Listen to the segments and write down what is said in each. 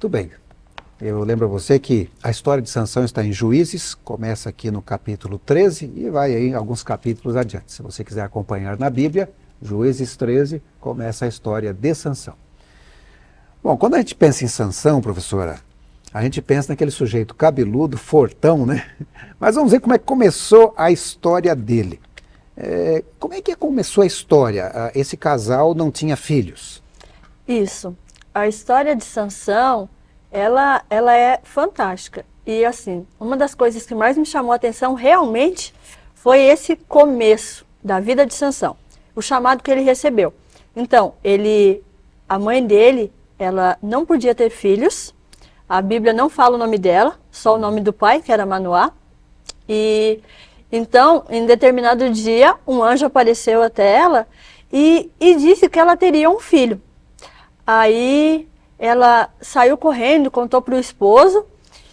Muito bem. Eu lembro a você que a história de Sansão está em Juízes, começa aqui no capítulo 13 e vai aí alguns capítulos adiante. Se você quiser acompanhar na Bíblia, Juízes 13, começa a história de Sansão. Bom, quando a gente pensa em Sansão, professora, a gente pensa naquele sujeito cabeludo, fortão, né? Mas vamos ver como é que começou a história dele. Como é que começou a história? Esse casal não tinha filhos. Isso. A história de Sansão, ela é fantástica. E assim, uma das coisas que mais me chamou a atenção realmente foi esse começo da vida de Sansão, o chamado que ele recebeu. Então, a mãe dele, ela não podia ter filhos, a Bíblia não fala o nome dela, só o nome do pai, que era Manoá. E então, em determinado dia, um anjo apareceu até ela e disse que ela teria um filho. Aí ela saiu correndo, contou para o esposo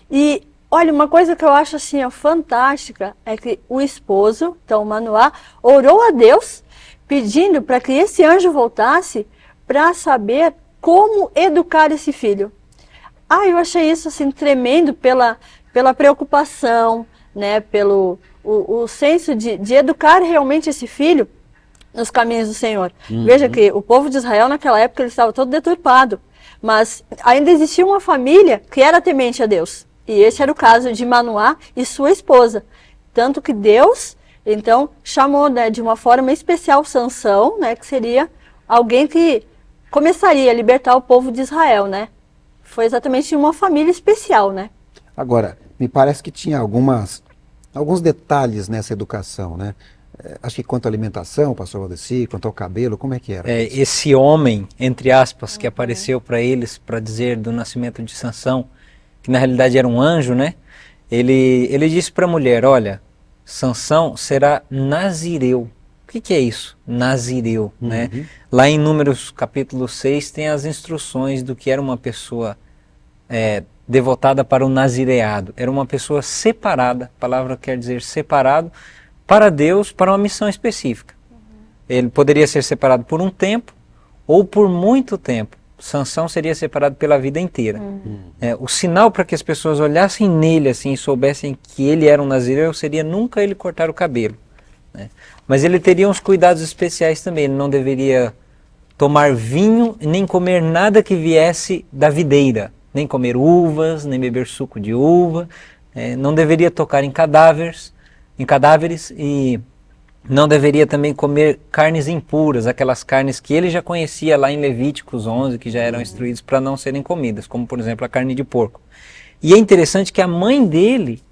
e, olha, uma coisa que eu acho assim, ó, fantástica é que o esposo, então o Manoá, orou a Deus pedindo para que esse anjo voltasse para saber como educar esse filho. Eu achei isso assim tremendo pela preocupação, né, pelo o senso de educar realmente esse filho nos caminhos do Senhor. Veja que o povo de Israel naquela época ele estava todo deturpado, mas ainda existia uma família que era temente a Deus. E esse era o caso de Manoá e sua esposa. Tanto que Deus, então, chamou, né, de uma forma especial Sansão, né, que seria alguém que começaria a libertar o povo de Israel, né? Foi exatamente uma família especial, né? Agora, me parece que tinha alguns detalhes nessa educação, né? Acho que quanto à alimentação, pastor Valdeci, quanto ao cabelo, como é que era? Esse homem, entre aspas, que apareceu para eles para dizer do nascimento de Sansão, que na realidade era um anjo, né? Ele disse para a mulher, olha, Sansão será nazireu. O que é isso? Nazireu, né? Lá em Números capítulo 6 tem as instruções do que era uma pessoa devotada para o nazireado. Era uma pessoa separada, a palavra quer dizer separado, para Deus, para uma missão específica. Ele poderia ser separado por um tempo ou por muito tempo. Sansão seria separado pela vida inteira. O sinal para que as pessoas olhassem nele assim e soubessem que ele era um nazireu seria nunca ele cortar o cabelo, né? Mas ele teria uns cuidados especiais também. Ele não deveria tomar vinho, nem comer nada que viesse da videira, nem comer uvas, nem beber suco de uva, não deveria tocar em cadáveres e não deveria também comer carnes impuras, aquelas carnes que ele já conhecia lá em Levíticos 11, que já eram instruídos para não serem comidas, como por exemplo a carne de porco. E é interessante que a mãe dele,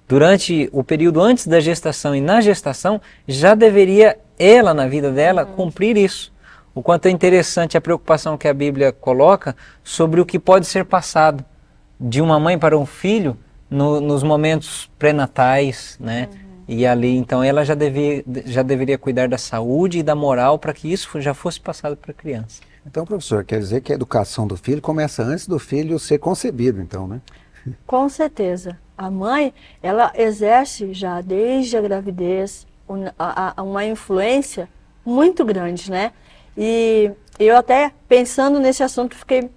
durante o período antes da gestação e na gestação, já deveria, ela na vida dela, cumprir isso. O quanto é interessante a preocupação que a Bíblia coloca sobre o que pode ser passado de uma mãe para um filho nos momentos pré-natais, né? E ali, então, ela já deveria cuidar da saúde e da moral para que isso já fosse passado para a criança. Então, professor, quer dizer que a educação do filho começa antes do filho ser concebido, então, né? Com certeza. A mãe, ela exerce já desde a gravidez uma influência muito grande, né? E eu até, pensando nesse assunto, fiquei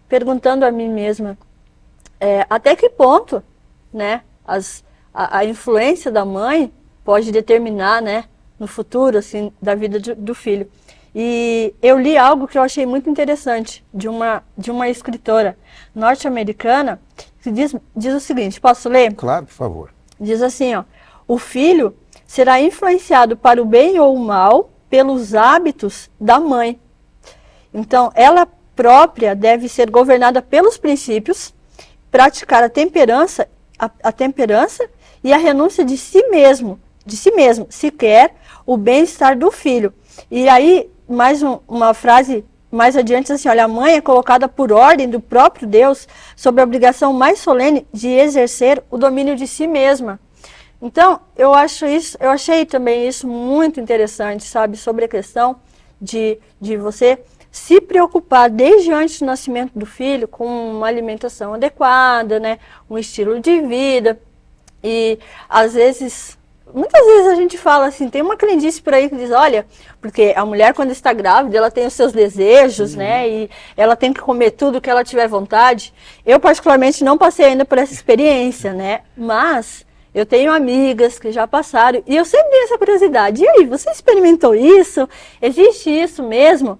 perguntando a mim mesma, até que ponto, né, a influência da mãe pode determinar, né, no futuro, assim, da vida do filho. E eu li algo que eu achei muito interessante, de uma escritora norte-americana, que diz o seguinte, posso ler? Claro, por favor. Diz assim, ó, o filho será influenciado para o bem ou o mal pelos hábitos da mãe. Então, ela própria deve ser governada pelos princípios, praticar a temperança e a renúncia de si mesmo, se quer o bem-estar do filho. E aí, mais uma frase mais adiante, assim, olha, a mãe é colocada por ordem do próprio Deus sob a obrigação mais solene de exercer o domínio de si mesma. Então, eu achei também isso muito interessante, sabe, sobre a questão de você se preocupar desde antes do nascimento do filho com uma alimentação adequada, né, um estilo de vida. E às vezes muitas vezes a gente fala assim, tem uma crendice por aí que diz, olha, porque a mulher quando está grávida, ela tem os seus desejos, né, e ela tem que comer tudo que ela tiver vontade. Eu particularmente não passei ainda por essa experiência, né, mas eu tenho amigas que já passaram e eu sempre tenho essa curiosidade. E aí, você experimentou isso? Existe isso mesmo?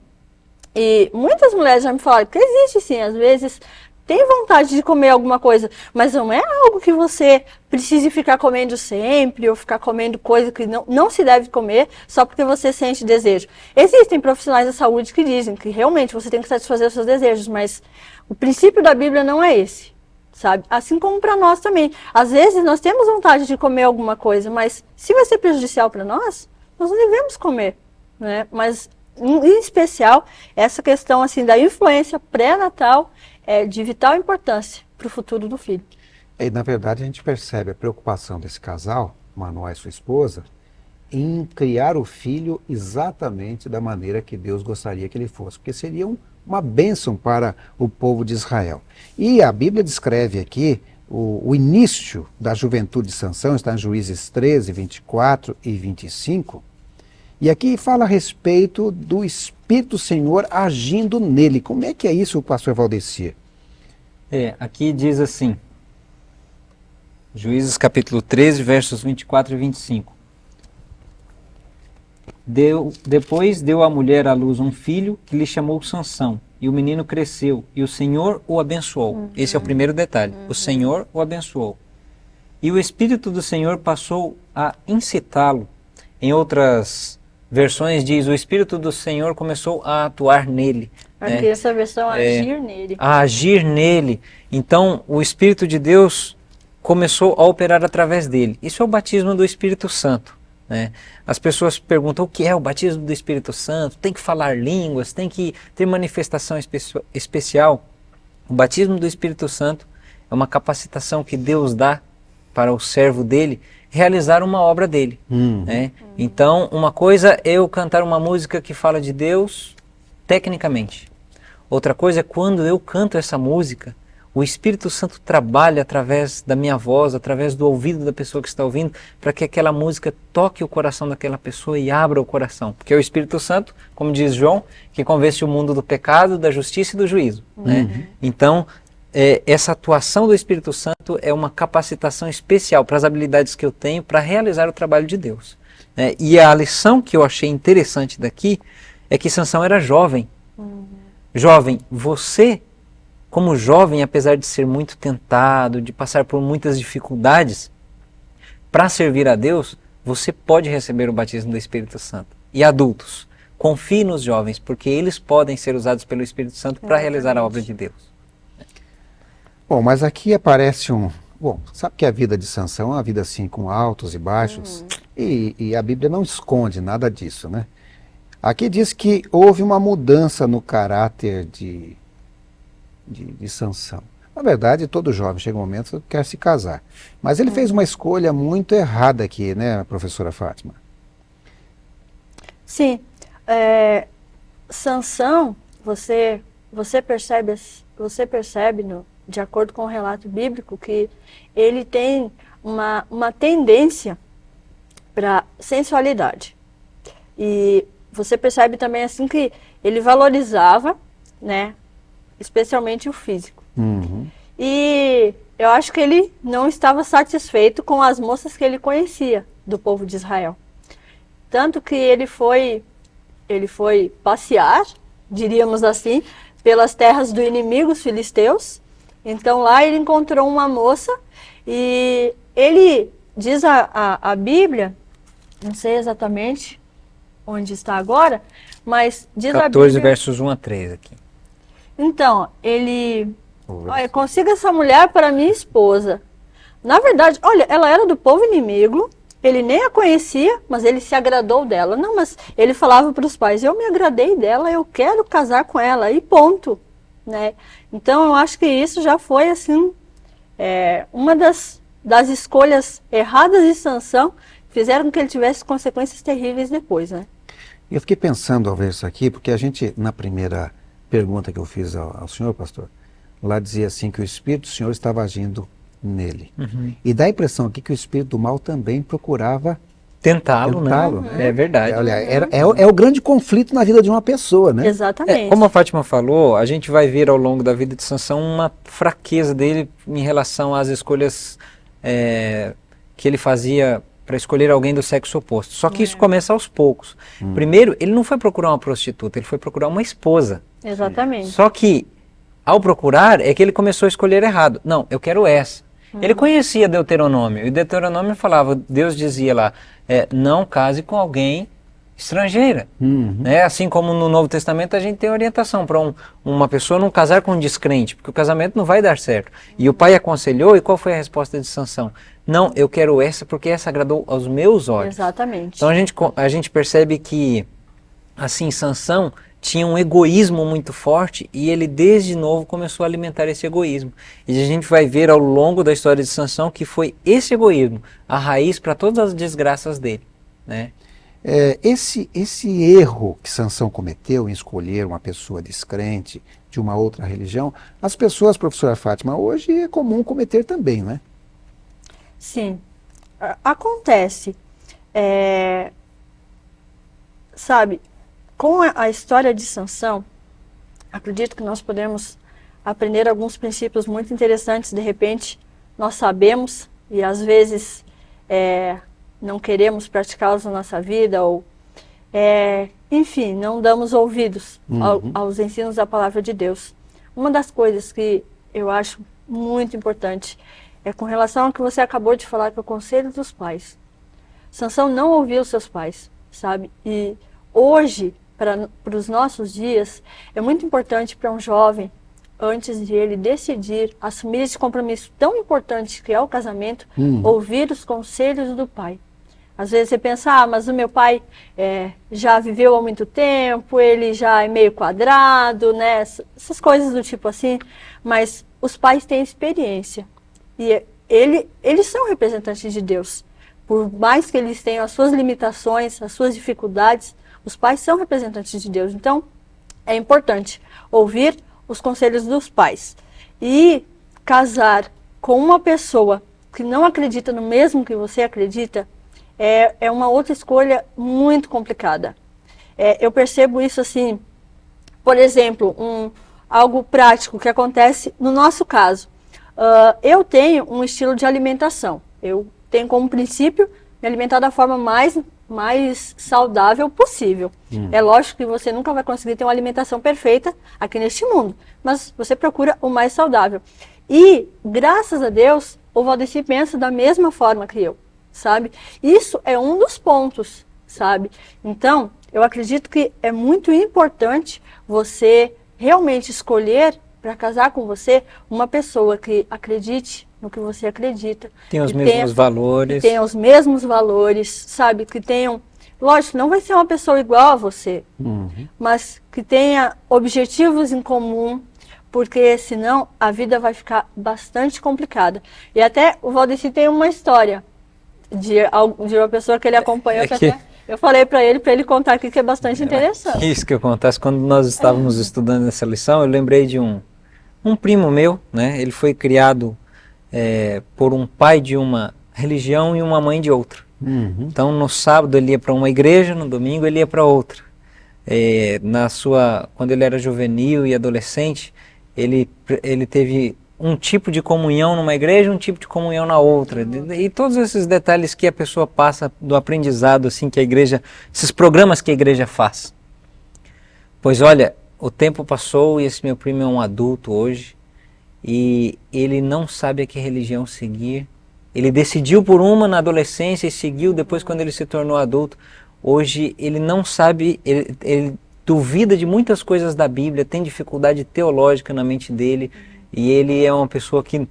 E muitas mulheres já me falaram que existe sim, às vezes tem vontade de comer alguma coisa, mas não é algo que você precise ficar comendo sempre ou ficar comendo coisa que não se deve comer só porque você sente desejo. Existem profissionais da saúde que dizem que realmente você tem que satisfazer os seus desejos, mas o princípio da Bíblia não é esse, sabe? Assim como para nós também. Às vezes nós temos vontade de comer alguma coisa, mas se vai ser prejudicial para nós não devemos comer, né? Mas em especial essa questão assim da influência pré-natal é de vital importância para o futuro do filho. E, na verdade, a gente percebe a preocupação desse casal, Manoá e sua esposa, em criar o filho exatamente da maneira que Deus gostaria que ele fosse, porque seria uma bênção para o povo de Israel. E a Bíblia descreve aqui o início da juventude de Sansão, está em Juízes 13, 24 e 25, e aqui fala a respeito do Espírito do Senhor agindo nele. Como é que é isso, pastor Valdeci? Aqui diz assim, Juízes capítulo 13, versos 24 e 25. Depois deu a mulher à luz um filho que lhe chamou Sansão, e o menino cresceu, e o Senhor o abençoou. Esse é o primeiro detalhe, o Senhor o abençoou. E o Espírito do Senhor passou a incitá-lo. Em outras versões diz, o Espírito do Senhor começou a atuar nele. Aqui essa versão agir nele. A agir nele. Então, o Espírito de Deus começou a operar através dele. Isso é o batismo do Espírito Santo, né? As pessoas perguntam o que é o batismo do Espírito Santo, tem que falar línguas, tem que ter manifestação especial. O batismo do Espírito Santo é uma capacitação que Deus dá para o servo dele realizar uma obra dele. Né? Então, uma coisa é eu cantar uma música que fala de Deus tecnicamente. Outra coisa é quando eu canto essa música, o Espírito Santo trabalha através da minha voz, através do ouvido da pessoa que está ouvindo, para que aquela música toque o coração daquela pessoa e abra o coração. Porque é o Espírito Santo, como diz João, que convence o mundo do pecado, da justiça e do juízo. Né? Então, essa atuação do Espírito Santo é uma capacitação especial para as habilidades que eu tenho para realizar o trabalho de Deus. Né? E a lição que eu achei interessante daqui é que Sansão era jovem. Jovem, você, como jovem, apesar de ser muito tentado, de passar por muitas dificuldades, para servir a Deus, você pode receber o batismo do Espírito Santo. E adultos, confie nos jovens, porque eles podem ser usados pelo Espírito Santo para realizar a obra de Deus. Bom, mas aqui aparece Bom, sabe que a vida de Sansão é uma vida assim com altos e baixos, e a Bíblia não esconde nada disso, né? Aqui diz que houve uma mudança no caráter de Sansão. Na verdade, todo jovem chega um momento que quer se casar. Mas ele fez uma escolha muito errada aqui, né, professora Fátima? Sim. Sansão, você percebe de acordo com o relato bíblico, que ele tem uma tendência para sensualidade. E você percebe também assim que ele valorizava, né, especialmente o físico. E eu acho que ele não estava satisfeito com as moças que ele conhecia do povo de Israel. Tanto que ele foi passear, diríamos assim, pelas terras do inimigo, os filisteus. Então lá ele encontrou uma moça e ele diz a Bíblia, não sei exatamente onde está agora, mas diz 14 a Bíblia... versos 1 a 3 aqui. Então, ele... Olha, consiga essa mulher para minha esposa. Na verdade, olha, ela era do povo inimigo, ele nem a conhecia, mas ele se agradou dela. Não, mas ele falava para os pais, eu me agradei dela, eu quero casar com ela, e ponto. Né? Então, eu acho que isso já foi, assim, uma das escolhas erradas de Sansão, fizeram com que ele tivesse consequências terríveis depois, né? Eu fiquei pensando ao ver isso aqui, porque a gente, na primeira pergunta que eu fiz ao senhor, pastor, lá dizia assim que o Espírito do Senhor estava agindo nele. E dá a impressão aqui que o espírito do mal também procurava Tentá-lo, Tentá-lo, né? É verdade. olha, é o grande conflito na vida de uma pessoa, né? Exatamente. Como a Fátima falou, a gente vai ver ao longo da vida de Sansão uma fraqueza dele em relação às escolhas que ele fazia para escolher alguém do sexo oposto. Só que isso começa aos poucos. Primeiro, ele não foi procurar uma prostituta, ele foi procurar uma esposa. Exatamente. Só que, ao procurar, é que ele começou a escolher errado. Não, eu quero essa. Ele conhecia Deuteronômio, e Deuteronômio falava, Deus dizia lá, não case com alguém estrangeira. Né? Assim como no Novo Testamento a gente tem orientação para uma pessoa não casar com um descrente, porque o casamento não vai dar certo. E o pai aconselhou, e qual foi a resposta de Sansão? Não, eu quero essa porque essa agradou aos meus olhos. Exatamente. Então a gente percebe que, assim, Sansão tinha um egoísmo muito forte e ele desde novo começou a alimentar esse egoísmo. E a gente vai ver ao longo da história de Sansão que foi esse egoísmo a raiz para todas as desgraças dele, né? Esse erro que Sansão cometeu em escolher uma pessoa descrente de uma outra religião, as pessoas, professora Fátima, hoje é comum cometer também, não é? Sim, acontece. Sabe, com a história de Sansão, acredito que nós podemos aprender alguns princípios muito interessantes. De repente, nós sabemos e às vezes não queremos praticá-los na nossa vida ou, enfim, não damos ouvidos aos ensinos da palavra de Deus. Uma das coisas que eu acho muito importante é com relação ao que você acabou de falar, que é o conselho dos pais. Sansão não ouviu seus pais, sabe? E hoje, para os nossos dias, é muito importante para um jovem, antes de ele decidir assumir esse compromisso tão importante que é o casamento, ouvir os conselhos do pai. Às vezes você pensa, mas o meu pai já viveu há muito tempo, ele já é meio quadrado, né? Essas coisas do tipo assim, mas os pais têm experiência. E eles são representantes de Deus. Por mais que eles tenham as suas limitações, as suas dificuldades, os pais são representantes de Deus. Então, é importante ouvir os conselhos dos pais. E casar com uma pessoa que não acredita no mesmo que você acredita, é uma outra escolha muito complicada. Eu percebo isso assim, por exemplo, algo prático que acontece no nosso caso. Eu tenho um estilo de alimentação. Eu tenho como princípio me alimentar da forma mais saudável possível. É lógico que você nunca vai conseguir ter uma alimentação perfeita aqui neste mundo, mas você procura o mais saudável. E, graças a Deus, o Valdeci pensa da mesma forma que eu, sabe? Isso é um dos pontos, sabe? Então, eu acredito que é muito importante você realmente escolher para casar com você uma pessoa que acredite no que você acredita. Tem os mesmos valores. Que tenha os mesmos valores, sabe? Que tenham... Lógico, não vai ser uma pessoa igual a você, mas que tenha objetivos em comum, porque senão a vida vai ficar bastante complicada. E até o Valdeci tem uma história de uma pessoa que ele acompanhou, eu falei para ele contar aqui, que é bastante interessante. Isso que acontece quando nós estávamos estudando essa lição, eu lembrei de um primo meu, né? Ele foi criado por um pai de uma religião e uma mãe de outra. Então no sábado ele ia para uma igreja, no domingo ele ia para outra. Quando ele era juvenil e adolescente, ele teve um tipo de comunhão numa igreja, um tipo de comunhão na outra. E todos esses detalhes que a pessoa passa do aprendizado, assim, que a igreja, esses programas que a igreja faz. Pois olha, o tempo passou e esse meu primo é um adulto hoje e ele não sabe a que religião seguir. Ele decidiu por uma na adolescência e seguiu depois quando ele se tornou adulto. Hoje ele não sabe, ele duvida de muitas coisas da Bíblia, tem dificuldade teológica na mente dele e ele é uma pessoa que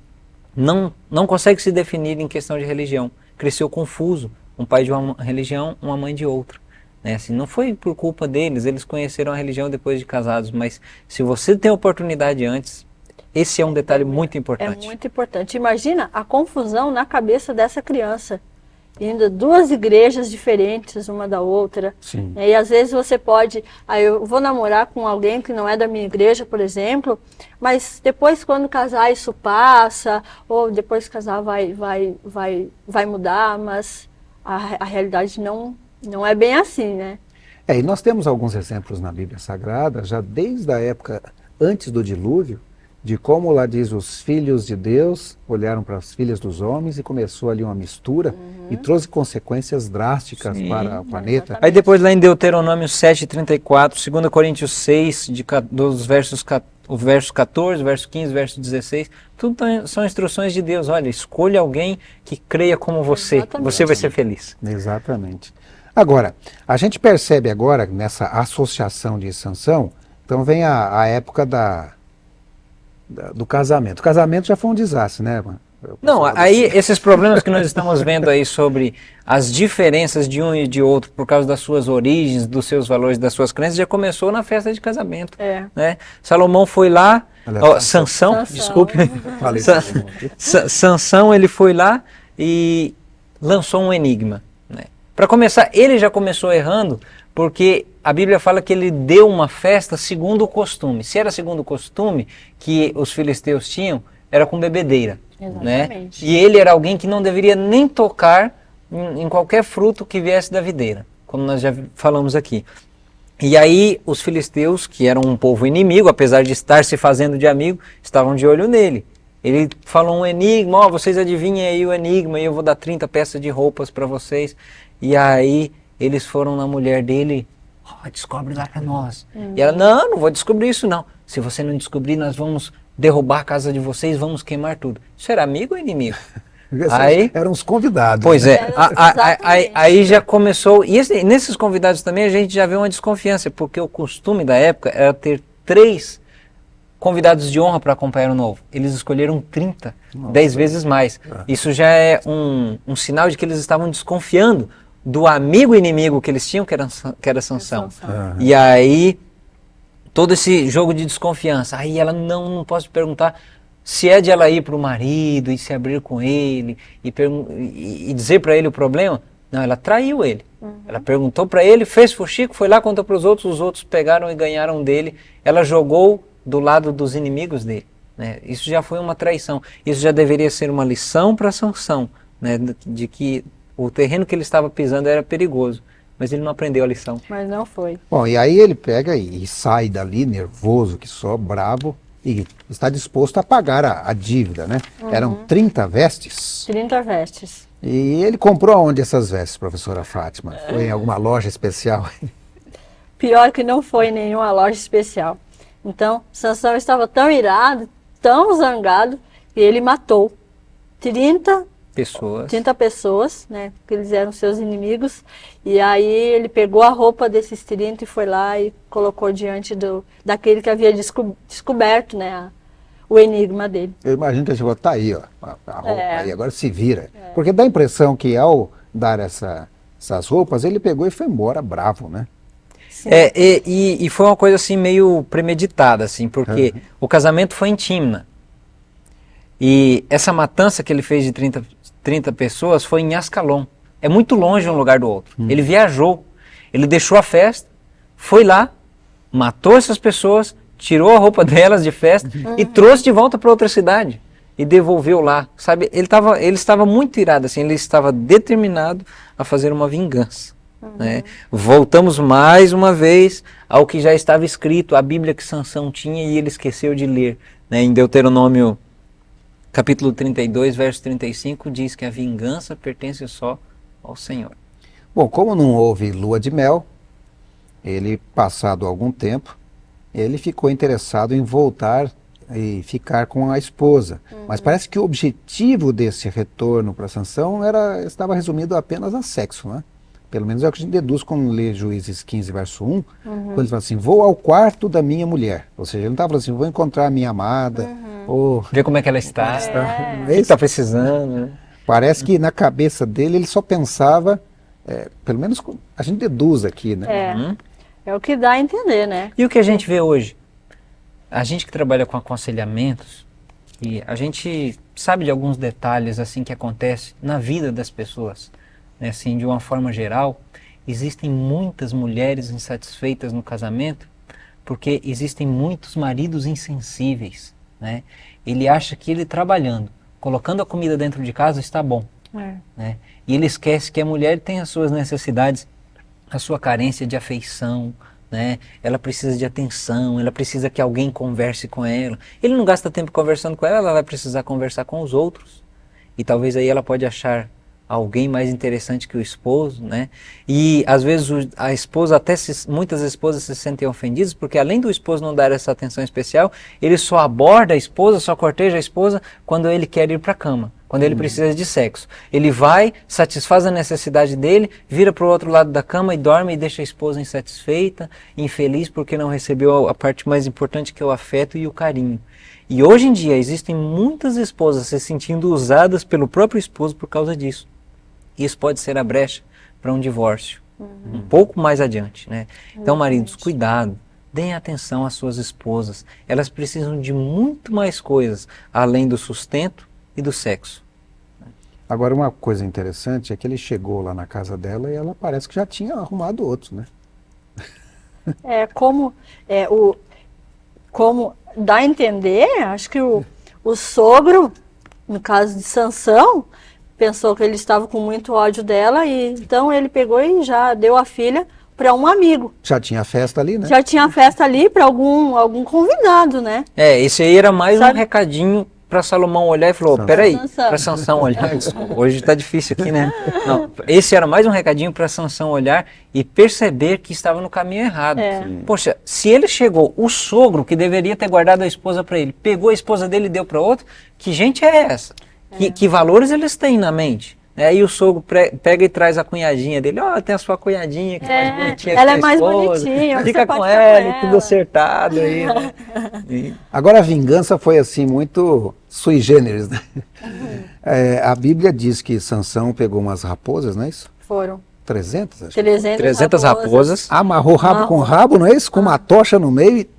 não consegue se definir em questão de religião. Cresceu confuso, um pai de uma religião, uma mãe de outra. Né? Assim, não foi por culpa deles, eles conheceram a religião depois de casados, mas se você tem oportunidade antes, esse é um detalhe muito importante. É muito importante. Imagina a confusão na cabeça dessa criança. indo duas igrejas diferentes uma da outra. Sim. E às vezes você pode, eu vou namorar com alguém que não é da minha igreja, por exemplo, mas depois quando casar isso passa, ou depois que casar vai mudar, mas a realidade não é bem assim, né? E nós temos alguns exemplos na Bíblia Sagrada, já desde a época antes do dilúvio, de como lá diz, os filhos de Deus olharam para as filhas dos homens e começou ali uma mistura e trouxe consequências drásticas para o planeta. Aí depois lá em Deuteronômio 7:34, 2 Coríntios 6, o verso 14, verso 15, verso 16, tudo são instruções de Deus. Olha, escolha alguém que creia como você, Exatamente. você vai ser feliz. Exatamente. Agora, a gente percebe agora, nessa associação de Sansão, então vem a época do casamento. O casamento já foi um desastre, né, mano? Não, aí esses problemas que nós estamos vendo aí sobre as diferenças de um e de outro por causa das suas origens, dos seus valores, das suas crenças, já começou na festa de casamento. Né? Salomão foi lá, Sansão, desculpe. Falei Sansão, ele foi lá e lançou um enigma. Né? Para começar, ele já começou errando, porque a Bíblia fala que ele deu uma festa segundo o costume. Se era segundo o costume que os filisteus tinham, era com bebedeira. Né? E ele era alguém que não deveria nem tocar em qualquer fruto que viesse da videira, como nós já falamos aqui. E aí os filisteus, que eram um povo inimigo, apesar de estar se fazendo de amigo, estavam de olho nele. Ele falou um enigma, vocês adivinhem aí o enigma, e eu vou dar 30 peças de roupas para vocês. E aí eles foram na mulher dele, descobre lá para nós. E ela, não vou descobrir isso não. Se você não descobrir, nós vamos derrubar a casa de vocês, vamos queimar tudo. Isso era amigo ou inimigo? Aí, eram os convidados. Pois né? Aí já começou, e nesses convidados também a gente já vê uma desconfiança, porque o costume da época era ter 3 convidados de honra para acompanhar o noivo. Eles escolheram 30, 10 vezes mais. Isso já é um sinal de que eles estavam desconfiando do amigo inimigo que eles tinham, que era Sansão. E aí, todo esse jogo de desconfiança. Aí ela, não posso perguntar se é de ela ir para o marido e se abrir com ele e dizer para ele o problema. Não, ela traiu ele. Ela perguntou para ele, fez fuxico, foi lá, contou para os outros pegaram e ganharam dele. Ela jogou do lado dos inimigos dele. Né? Isso já foi uma traição. Isso já deveria ser uma lição para Sansão, né? De que o terreno que ele estava pisando era perigoso. Mas ele não aprendeu a lição. Mas não foi. Bom, e aí ele pega e sai dali, nervoso, que só, bravo, e está disposto a pagar a dívida, né? Eram 30 vestes. 30 vestes. E ele comprou onde essas vestes, professora Fátima? Foi em alguma loja especial? Pior que não foi em nenhuma loja especial. Então, Sansão estava tão irado, tão zangado, que ele matou 30 pessoas, né, que eles eram seus inimigos, e aí ele pegou a roupa desses 30 e foi lá e colocou diante daquele que havia descoberto, né, o enigma dele. Eu imagino que ele chegou, tá aí, ó, a roupa aí, agora se vira. Porque dá a impressão que ao dar essas roupas, ele pegou e foi embora bravo, né? E foi uma coisa assim meio premeditada, assim, porque o casamento foi em Tímna. E essa matança que ele fez de 30 pessoas foi em Ascalon. É muito longe um lugar do outro. Ele viajou, ele deixou a festa, foi lá, matou essas pessoas, tirou a roupa delas de festa e trouxe de volta para outra cidade e devolveu lá. Sabe, ele estava muito irado, assim, ele estava determinado a fazer uma vingança. Né? Voltamos mais uma vez ao que já estava escrito, a Bíblia que Sansão tinha e ele esqueceu de ler. Né? Em Deuteronômio capítulo 32, verso 35, diz que a vingança pertence só ao Senhor. Bom, como não houve lua de mel, ele, passado algum tempo, ele ficou interessado em voltar e ficar com a esposa. Mas parece que o objetivo desse retorno para Sansão estava resumido apenas a sexo, né? Pelo menos é o que a gente deduz quando lê Juízes 15, verso 1, quando ele fala assim, vou ao quarto da minha mulher. Ou seja, ele não estava falando assim, vou encontrar a minha amada, ou... Ver como é que ela está, o que está precisando. Né? Parece que na cabeça dele ele só pensava, pelo menos a gente deduz aqui, né? É o que dá a entender, né? E o que a gente vê hoje? A gente que trabalha com aconselhamentos, e a gente sabe de alguns detalhes assim que acontecem na vida das pessoas. né, assim, de uma forma geral, existem muitas mulheres insatisfeitas no casamento porque existem muitos maridos insensíveis, né? Ele acha que ele trabalhando, colocando a comida dentro de casa está bom, né? E ele esquece que a mulher tem as suas necessidades, a sua carência de afeição, né? Ela precisa de atenção, ela precisa que alguém converse com ela. Ele não gasta tempo conversando com ela, ela vai precisar conversar com os outros. E talvez aí ela pode achar alguém mais interessante que o esposo, né? E às vezes a esposa, muitas esposas se sentem ofendidas, porque além do esposo não dar essa atenção especial, ele só aborda a esposa, só corteja a esposa quando ele quer ir para a cama, quando ele precisa de sexo. Ele vai, satisfaz a necessidade dele, vira para o outro lado da cama e dorme e deixa a esposa insatisfeita, infeliz porque não recebeu a parte mais importante, que é o afeto e o carinho. E hoje em dia existem muitas esposas se sentindo usadas pelo próprio esposo por causa disso. Isso pode ser a brecha para um divórcio, um pouco mais adiante, né? Então, maridos, cuidado, deem atenção às suas esposas. Elas precisam de muito mais coisas, além do sustento e do sexo. Agora, uma coisa interessante é que ele chegou lá na casa dela e ela parece que já tinha arrumado outros, né? Como dá a entender, acho que o sogro, no caso de Sansão, pensou que ele estava com muito ódio dela e então ele pegou e já deu a filha para um amigo. Já tinha festa ali, né? Já tinha festa ali para algum convidado, né? Esse aí era mais Sabe? um recadinho para Salomão olhar e falou, peraí, para Sansão olhar, desculpa, hoje está difícil aqui, né? Não, esse era mais um recadinho para Sansão olhar e perceber que estava no caminho errado. Poxa, se ele chegou, o sogro que deveria ter guardado a esposa para ele, pegou a esposa dele e deu para outro, que gente é essa? Que valores eles têm na mente? Aí o sogro pega e traz a cunhadinha dele, tem a sua cunhadinha que é mais bonitinha. Ela é mais bonitinha, fica com ela, tudo acertado aí, né? Agora a vingança foi assim muito sui generis, né? A Bíblia diz que Sansão pegou umas raposas, não é isso? Foram 300, acho. 300 raposas. Amarrou rabo com rabo, não é isso? Com uma tocha no meio e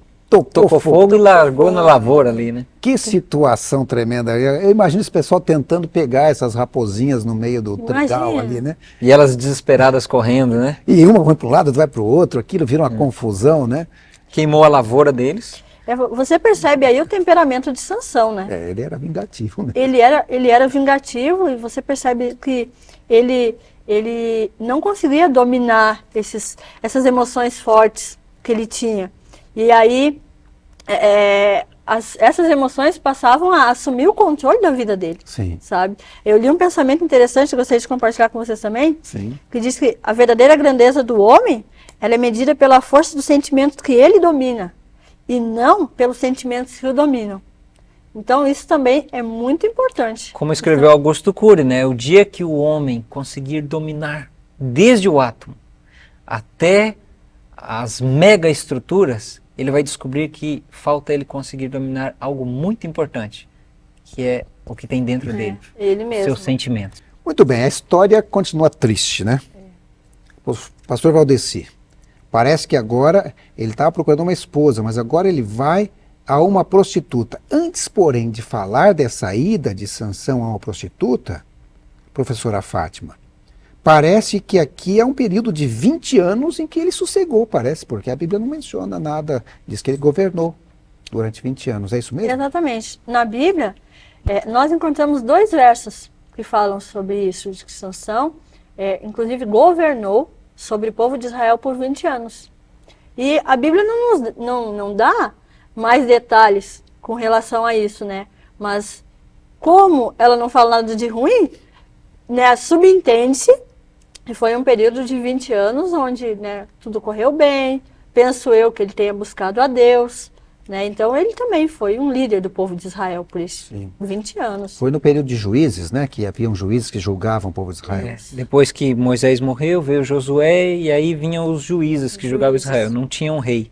tocou fogo e largou na lavoura ali, né? Que situação tremenda. Eu imagino esse pessoal tentando pegar essas raposinhas no meio do trigal ali, né? E elas desesperadas correndo, né? E uma vai para um lado, outra vai para o outro, aquilo vira uma confusão, né? Queimou a lavoura deles. Você percebe aí o temperamento de Sansão, né? Ele era vingativo, né? Ele era vingativo e você percebe que ele não conseguia dominar essas emoções fortes que ele tinha. E aí, essas emoções passavam a assumir o controle da vida dele. Sim. Sabe? Eu li um pensamento interessante, que gostaria de compartilhar com vocês também. Sim. Que diz que a verdadeira grandeza do homem, ela é medida pela força dos sentimentos que ele domina, e não pelos sentimentos que o dominam. Então, isso também é muito importante. Como escreveu Augusto Cury, né? O dia que o homem conseguir dominar desde o átomo até as mega estruturas, ele vai descobrir que falta ele conseguir dominar algo muito importante, que é o que tem dentro dele. Ele mesmo. Seus sentimentos. Muito bem, a história continua triste, né? O pastor Valdeci, parece que agora ele estava procurando uma esposa, mas agora ele vai a uma prostituta. Antes, porém, de falar dessa ida de Sansão a uma prostituta, professora Fátima, parece que aqui é um período de 20 anos em que ele sossegou, parece, porque a Bíblia não menciona nada, diz que ele governou durante 20 anos, é isso mesmo? Exatamente. Na Bíblia, nós encontramos 2 versos que falam sobre isso, de que Sansão, inclusive, governou sobre o povo de Israel por 20 anos. E a Bíblia não dá mais detalhes com relação a isso, né? Mas como ela não fala nada de ruim, né, subentende-se que foi um período de 20 anos onde, né, tudo correu bem, penso eu que ele tenha buscado a Deus, né? Então ele também foi um líder do povo de Israel por esses 20 anos. Foi no período de juízes, né, que haviam juízes que julgavam o povo de Israel. Depois que Moisés morreu, veio Josué e aí vinham os juízes que julgavam Israel, não tinha um rei.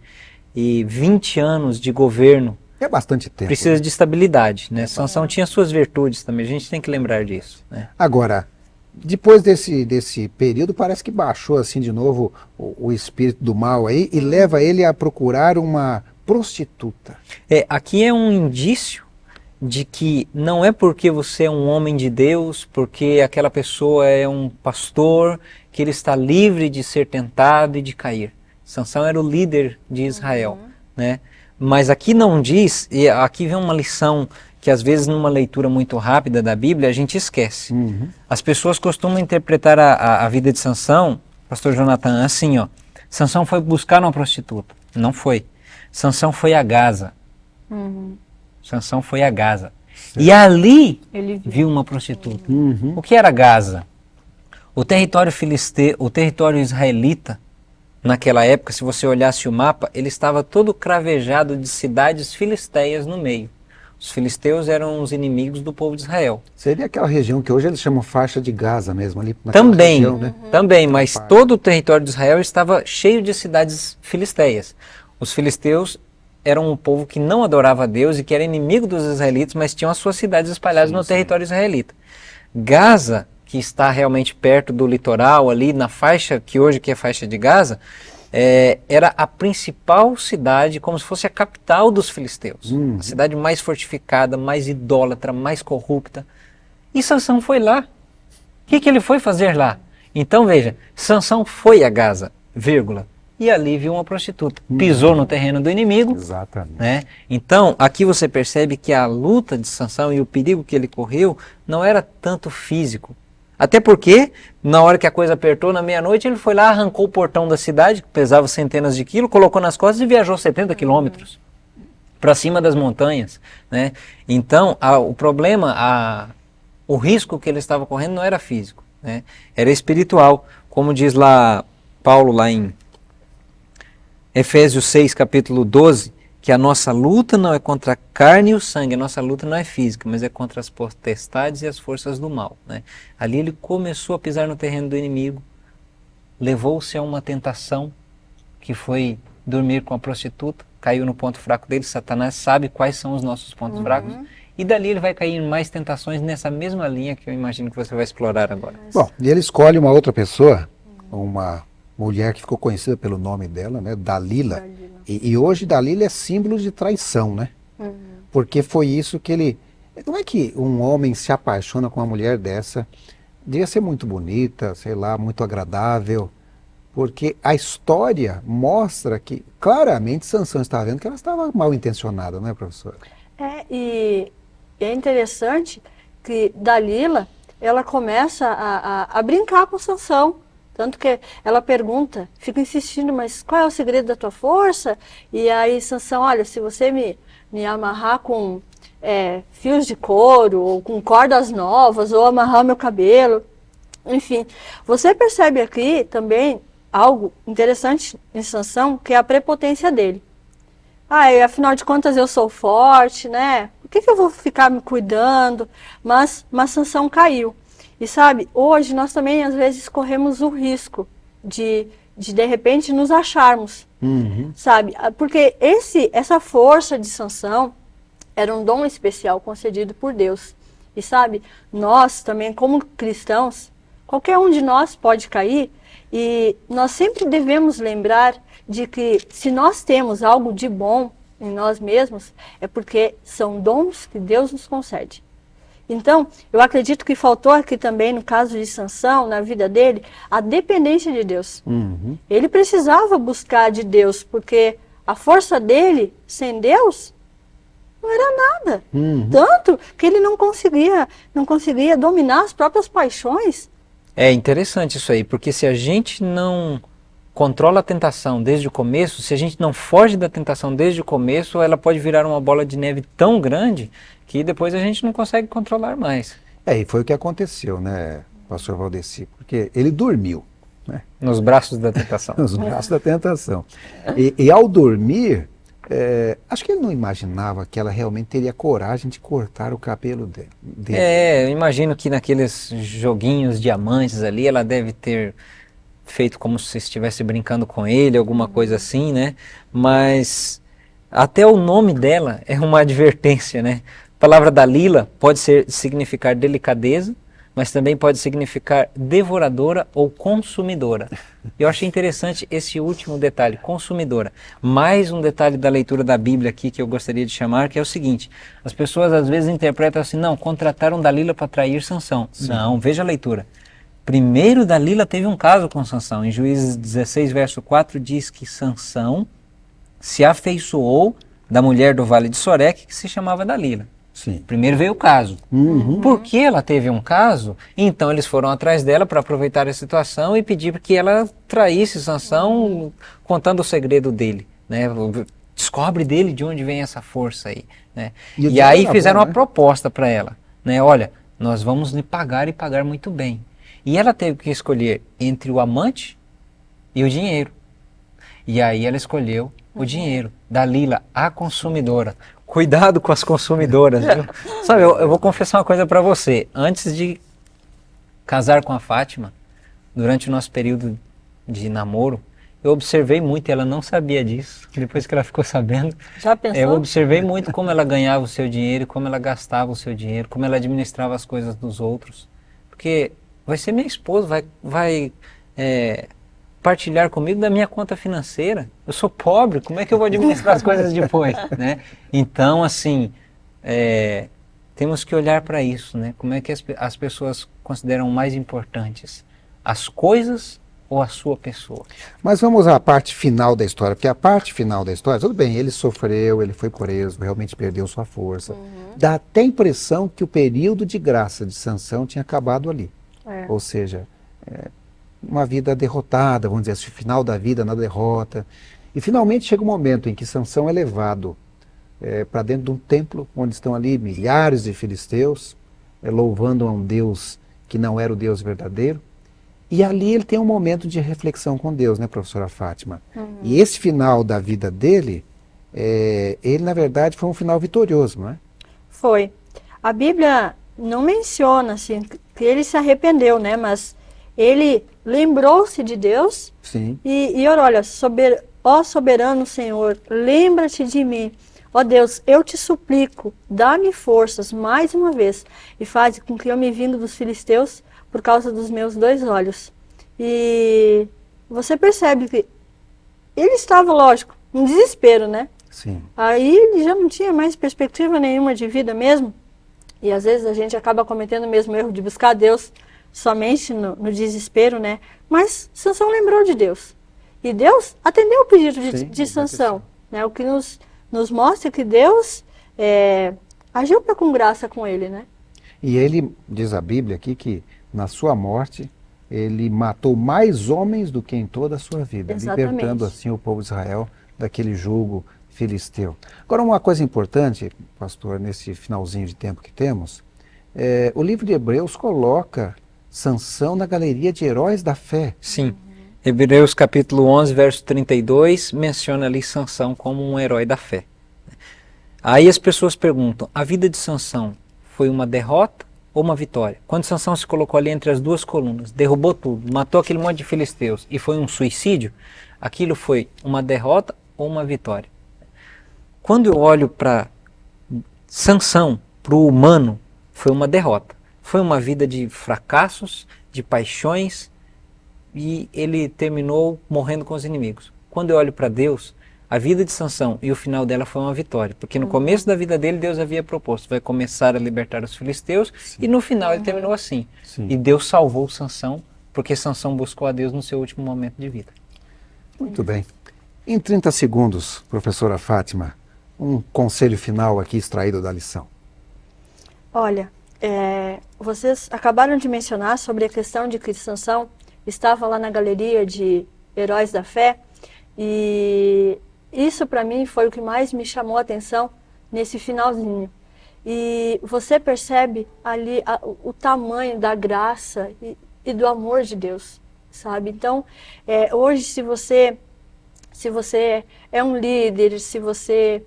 E 20 anos de governo É bastante tempo. precisa de estabilidade, né? Sansão tinha suas virtudes também, a gente tem que lembrar disso, né? Agora, depois desse período, parece que baixou assim de novo o espírito do mal aí e leva ele a procurar uma prostituta. Aqui é um indício de que não é porque você é um homem de Deus, porque aquela pessoa é um pastor, que ele está livre de ser tentado e de cair. Sansão era o líder de Israel, né? Mas aqui não diz, e aqui vem uma lição que às vezes numa leitura muito rápida da Bíblia a gente esquece. As pessoas costumam interpretar a vida de Sansão, pastor Jonathan, assim, ó. Sansão foi buscar uma prostituta. Não foi. Sansão foi a Gaza. Sansão foi a Gaza. E ali Ele viu uma prostituta. O que era Gaza? O território filisteu, o território israelita, naquela época, se você olhasse o mapa, ele estava todo cravejado de cidades filisteias no meio. Os filisteus eram os inimigos do povo de Israel. Seria aquela região que hoje eles chamam faixa de Gaza mesmo, ali naquela Também, região, né? também, mas todo o território de Israel estava cheio de cidades filisteias. Os filisteus eram um povo que não adorava a Deus e que era inimigo dos israelitas, mas tinham as suas cidades espalhadas no território israelita. Gaza, que está realmente perto do litoral, ali na faixa, que hoje que é a faixa de Gaza, era a principal cidade, como se fosse a capital dos filisteus. A cidade mais fortificada, mais idólatra, mais corrupta. E Sansão foi lá. O que ele foi fazer lá? Então veja, Sansão foi a Gaza, vírgula, e ali viu uma prostituta. Pisou no terreno do inimigo. Exatamente. Né? Então, aqui você percebe que a luta de Sansão e o perigo que ele correu não era tanto físico. Até porque, na hora que a coisa apertou, na meia-noite, ele foi lá, arrancou o portão da cidade, que pesava centenas de quilos, colocou nas costas e viajou 70 quilômetros para cima das montanhas. Né? Então, o problema, o risco que ele estava correndo não era físico, né? Era espiritual. Como diz lá Paulo, lá em Efésios 6, capítulo 12, que a nossa luta não é contra a carne e o sangue, a nossa luta não é física, mas é contra as potestades e as forças do mal. Né? Ali ele começou a pisar no terreno do inimigo, levou-se a uma tentação, que foi dormir com a prostituta, caiu no ponto fraco dele. Satanás sabe quais são os nossos pontos fracos, e dali ele vai cair em mais tentações nessa mesma linha que eu imagino que você vai explorar agora. Bom, e ele escolhe uma outra pessoa, uma mulher que ficou conhecida pelo nome dela, né, Dalila. E hoje Dalila é símbolo de traição, né? Porque foi isso que ele... Como é que um homem se apaixona com uma mulher dessa? Devia ser muito bonita, sei lá, muito agradável. Porque a história mostra que claramente Sansão estava vendo que ela estava mal intencionada, não é, professora? E é interessante que Dalila, ela começa a brincar com Sansão. Tanto que ela pergunta, fica insistindo, mas qual é o segredo da tua força? E aí Sansão, olha, se você me amarrar com fios de couro, ou com cordas novas, ou amarrar o meu cabelo, enfim. Você percebe aqui também algo interessante em Sansão, que é a prepotência dele. E afinal de contas eu sou forte, né? Por que eu vou ficar me cuidando? Mas Sansão caiu. E sabe, hoje nós também às vezes corremos o risco de repente nos acharmos, sabe? Porque essa força de Sansão era um dom especial concedido por Deus. E sabe, nós também como cristãos, qualquer um de nós pode cair, e nós sempre devemos lembrar de que se nós temos algo de bom em nós mesmos, é porque são dons que Deus nos concede. Então, eu acredito que faltou aqui também, no caso de Sansão, na vida dele, a dependência de Deus. Ele precisava buscar de Deus, porque a força dele, sem Deus, não era nada. Tanto que ele não conseguia dominar as próprias paixões. É interessante isso aí, porque se a gente não controla a tentação desde o começo, se a gente não foge da tentação desde o começo, ela pode virar uma bola de neve tão grande que depois a gente não consegue controlar mais. E foi o que aconteceu, né, pastor Valdeci? Porque ele dormiu, né? Nos braços da tentação. Nos braços da tentação. E ao dormir, acho que ele não imaginava que ela realmente teria coragem de cortar o cabelo dele. Eu imagino que naqueles joguinhos diamantes ali, ela deve ter feito como se estivesse brincando com ele, alguma coisa assim, né? Mas até o nome dela é uma advertência, né? A palavra Dalila pode significar delicadeza, mas também pode significar devoradora ou consumidora. Eu achei interessante esse último detalhe, consumidora. Mais um detalhe da leitura da Bíblia aqui que eu gostaria de chamar, que é o seguinte: as pessoas às vezes interpretam assim, não, contrataram Dalila para trair Sansão. Sim. Não, veja a leitura. Primeiro, Dalila teve um caso com Sansão. Em Juízes 16, verso 4, diz que Sansão se afeiçoou da mulher do Vale de Soreque, que se chamava Dalila. Sim. Primeiro veio o caso. Porque ela teve um caso, então eles foram atrás dela para aproveitar a situação e pedir que ela traísse Sansão, contando o segredo dele, né? Descobre dele de onde vem essa força aí, né? E aí fizeram uma proposta para ela, né? Olha, nós vamos lhe pagar e pagar muito bem. E ela teve que escolher entre o amante e o dinheiro. E aí ela escolheu o dinheiro. Dalila, a consumidora. Cuidado com as consumidoras, viu? Sabe, eu vou confessar uma coisa para você. Antes de casar com a Fátima, durante o nosso período de namoro, eu observei muito, e ela não sabia disso. Depois que ela ficou sabendo, já pensou? Eu observei muito como ela ganhava o seu dinheiro, como ela gastava o seu dinheiro, como ela administrava as coisas dos outros. Porque vai ser minha esposa, vai partilhar comigo da minha conta financeira. Eu sou pobre, como é que eu vou administrar as coisas depois, né? Então, assim, temos que olhar para isso, né? Como é que as pessoas consideram mais importantes? As coisas ou a sua pessoa? Mas vamos à parte final da história, porque a parte final da história, tudo bem, ele sofreu, ele foi preso, realmente perdeu sua força. Dá até a impressão que o período de graça de Sansão tinha acabado ali. Ou seja, uma vida derrotada, vamos dizer assim, o final da vida na derrota. E finalmente chega um momento em que Sansão é levado para dentro de um templo, onde estão ali milhares de filisteus, louvando a um Deus que não era o Deus verdadeiro. E ali ele tem um momento de reflexão com Deus, né, professora Fátima? E esse final da vida dele, ele na verdade foi um final vitorioso, não é? Foi. A Bíblia não menciona assim, que ele se arrependeu, né? Mas ele lembrou-se de Deus. Sim. E olha, ó soberano Senhor, lembra-te de mim. Ó Deus, eu te suplico, dá-me forças mais uma vez e faz com que eu me vingue dos filisteus por causa dos meus 2 olhos. E você percebe que ele estava, lógico, em desespero, né? Sim. Aí ele já não tinha mais perspectiva nenhuma de vida mesmo. E às vezes a gente acaba cometendo o mesmo erro de buscar Deus somente no desespero, né? Mas Sansão lembrou de Deus. E Deus atendeu o pedido de Sansão, né? O que nos mostra que Deus agiu com graça com ele, né? E ele, diz a Bíblia aqui, que na sua morte ele matou mais homens do que em toda a sua vida, libertando assim o povo de Israel daquele jugo filisteu. Agora, uma coisa importante, pastor, nesse finalzinho de tempo que temos, o livro de Hebreus coloca Sansão na galeria de heróis da fé. Sim. Hebreus capítulo 11, verso 32, menciona ali Sansão como um herói da fé. Aí as pessoas perguntam, a vida de Sansão foi uma derrota ou uma vitória? Quando Sansão se colocou ali entre as duas colunas, derrubou tudo, matou aquele monte de filisteus e foi um suicídio, aquilo foi uma derrota ou uma vitória? Quando eu olho para Sansão, para o humano, foi uma derrota. Foi uma vida de fracassos, de paixões, e ele terminou morrendo com os inimigos. Quando eu olho para Deus, a vida de Sansão e o final dela foi uma vitória, porque no começo da vida dele Deus havia proposto, vai começar a libertar os filisteus, e no final ele terminou assim. Sim. E Deus salvou Sansão, porque Sansão buscou a Deus no seu último momento de vida. Muito bem. Em 30 segundos, professora Fátima, um conselho final aqui extraído da lição. Olha, vocês acabaram de mencionar sobre a questão de que Sansão estava lá na galeria de heróis da fé, e isso para mim foi o que mais me chamou a atenção nesse finalzinho. E você percebe ali o tamanho da graça e do amor de Deus, sabe? Então, hoje se você é um líder, se você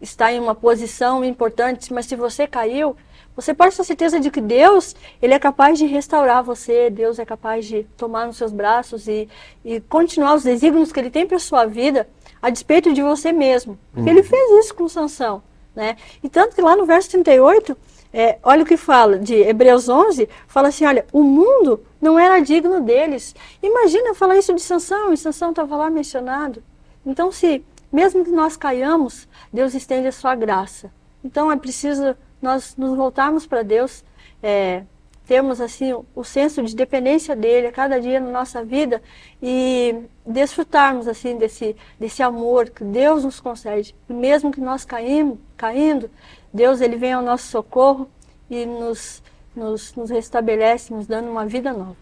está em uma posição importante, mas se você caiu, você pode ter certeza de que Deus, Ele é capaz de restaurar você, Deus é capaz de tomar nos seus braços e continuar os desígnios que Ele tem para a sua vida, a despeito de você mesmo. Porque Ele fez isso com Sansão, né? E tanto que lá no verso 38, olha o que fala de Hebreus 11, fala assim, olha, o mundo não era digno deles. Imagina falar isso de Sansão, e Sansão estava lá mencionado. Então, mesmo que nós caiamos, Deus estende a sua graça. Então, é preciso nós nos voltarmos para Deus, termos assim o senso de dependência dele a cada dia na nossa vida e desfrutarmos assim desse amor que Deus nos concede. E mesmo que nós caindo, Deus ele vem ao nosso socorro e nos restabelece, nos dando uma vida nova.